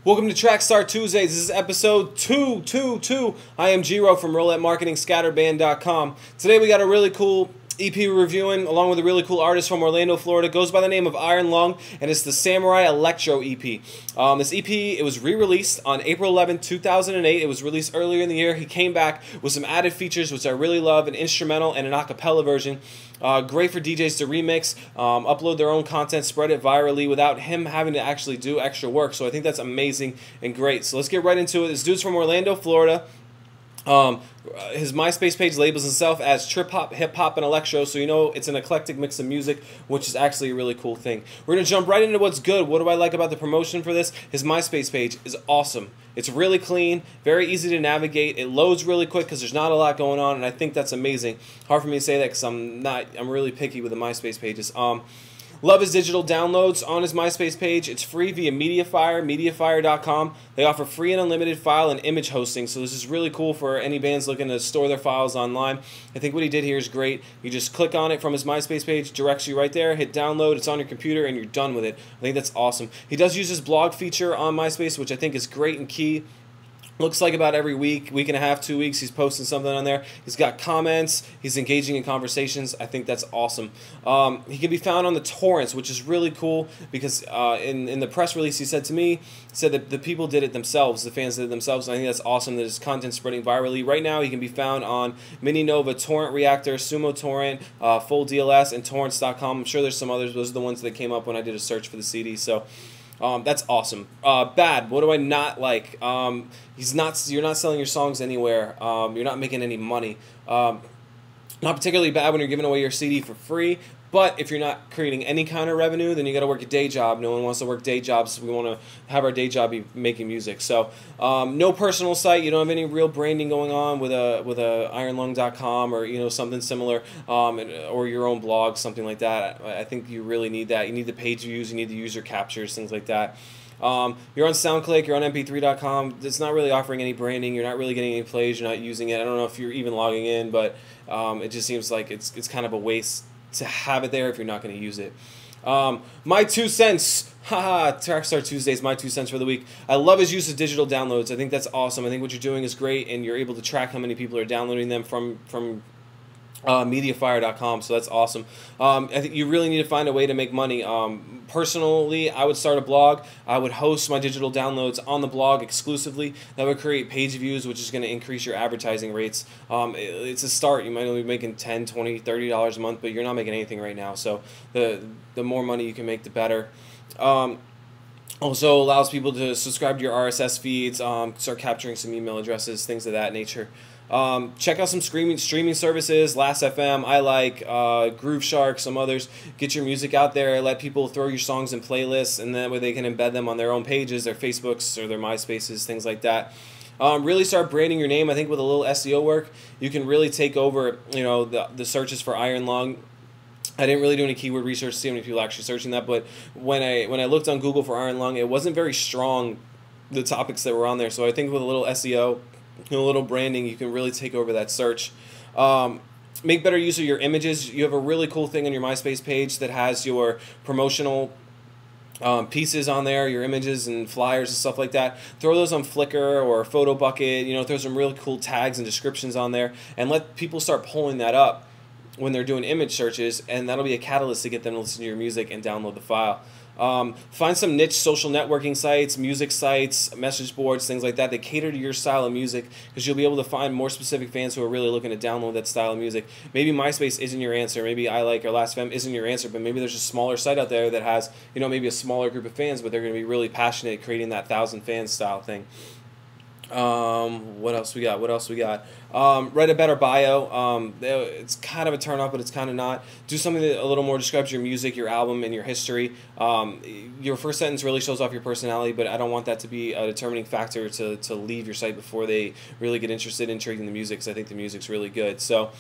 Welcome to Trackstar Tuesdays. This is episode 222. I am Giro from Rollett Marketing Scatterband.com. Today we got a really cool EP we're reviewing along with a really cool artist from Orlando, Florida. It goes by the name of Iron Lung, and it's the Samurai Electro EP. This EP, it was re-released on April 11, 2008. It was released earlier in the year. He came back with some added features, which I really love, an instrumental and an a cappella version. Great for DJs to remix, upload their own content, spread it virally without him having to actually do extra work. So I think that's amazing and great. So let's get right into it. This dude's from Orlando, Florida. His MySpace page labels himself as trip hop, hip hop, and electro, so you know it's an eclectic mix of music, which is actually a really cool thing. We're gonna jump right into what's good. What do I like about the promotion for this? His MySpace page is awesome. It's really clean, very easy to navigate. It loads really quick because there's not a lot going on, and I think that's amazing. Hard for me to say that because I'm really picky with the MySpace pages. Love his digital downloads on his MySpace page. It's free via Mediafire, mediafire.com. They offer free and unlimited file and image hosting, so this is really cool for any bands looking to store their files online. I think what he did here is great. You just click on it from his MySpace page, directs you right there, hit download, it's on your computer, and you're done with it. I think that's awesome. He does use his blog feature on MySpace, which I think is great and key. Looks like about every week and a half, 2 weeks, he's posting something on there. He's got comments. He's engaging in conversations. I think that's awesome. He can be found on the torrents, which is really cool because in the press release he said to me, he said that the people did it themselves, the fans did it themselves, and I think that's awesome that his content's spreading virally. Right now he can be found on Mini Nova, Torrent Reactor, Sumo Torrent, Full DLS, and Torrents.com. I'm sure there's some others. Those are the ones that came up when I did a search for the CD. So that's awesome. Bad. What do I not like? You're not selling your songs anywhere. You're not making any money. Not particularly bad when you're giving away your CD for free. But if you're not creating any kind of revenue, then you got to work a day job. No one wants to work day jobs. We want to have our day job be making music. So no personal site. You don't have any real branding going on with a ironlung.com or something similar, or your own blog, something like that. I think you really need that. You need the page views. You need the user captures, things like that. You're on SoundClick, you're on mp3.com. It's not really offering any branding. You're not really getting any plays. You're not using it. I don't know if you're even logging in, but it just seems like it's kind of a waste to have it there if you're not going to use it. My 2 cents. Haha, Trackstar Tuesdays, my 2 cents for the week. I love his use of digital downloads. I think that's awesome. I think what you're doing is great, and you're able to track how many people are downloading them from Mediafire.com, so that's awesome. I think you really need to find a way to make money. Personally, I would start a blog. I would host my digital downloads on the blog exclusively. That would create page views, which is going to increase your advertising rates. It's a start. You might only be making $10, $20, $30 a month, but you're not making anything right now. So the more money you can make, the better. Also allows people to subscribe to your RSS feeds, start capturing some email addresses, things of that nature. Check out some streaming services, Last.fm, I Like, Groove Shark, some others. Get your music out there, let people throw your songs in playlists, and that way they can embed them on their own pages, their Facebooks or their MySpaces, things like that. Really start branding your name. I think with a little SEO work, you can really take over, the searches for Iron Lung. I didn't really do any keyword research to see how many people are actually searching that, but when I looked on Google for Iron Lung, it wasn't very strong, the topics that were on there. So I think with a little SEO, a little branding, you can really take over that search. Make better use of your images. You have a really cool thing on your MySpace page that has your promotional pieces on there, your images and flyers and stuff like that. Throw those on Flickr or Photo Bucket. Throw some really cool tags and descriptions on there, and let people start pulling that up when they're doing image searches, and that'll be a catalyst to get them to listen to your music and download the file. Find some niche social networking sites, music sites, message boards, things like that that cater to your style of music, because you'll be able to find more specific fans who are really looking to download that style of music. Maybe MySpace isn't your answer, maybe I Like or Last.fm isn't your answer, but maybe there's a smaller site out there that has, maybe a smaller group of fans, but they're going to be really passionate at creating that 1,000 fans style thing. What else we got? Write a better bio. It's kind of a turn off, but it's kind of not. Do something that a little more describes your music, your album, and your history. Your first sentence really shows off your personality, but I don't want that to be a determining factor to leave your site before they really get interested in trading the music, because I think the music's really good. So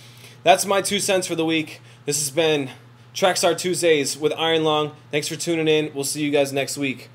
that's my 2 cents for the week. This has been Trackstar Tuesdays with Iron Lung. Thanks for tuning in. We'll see you guys next week.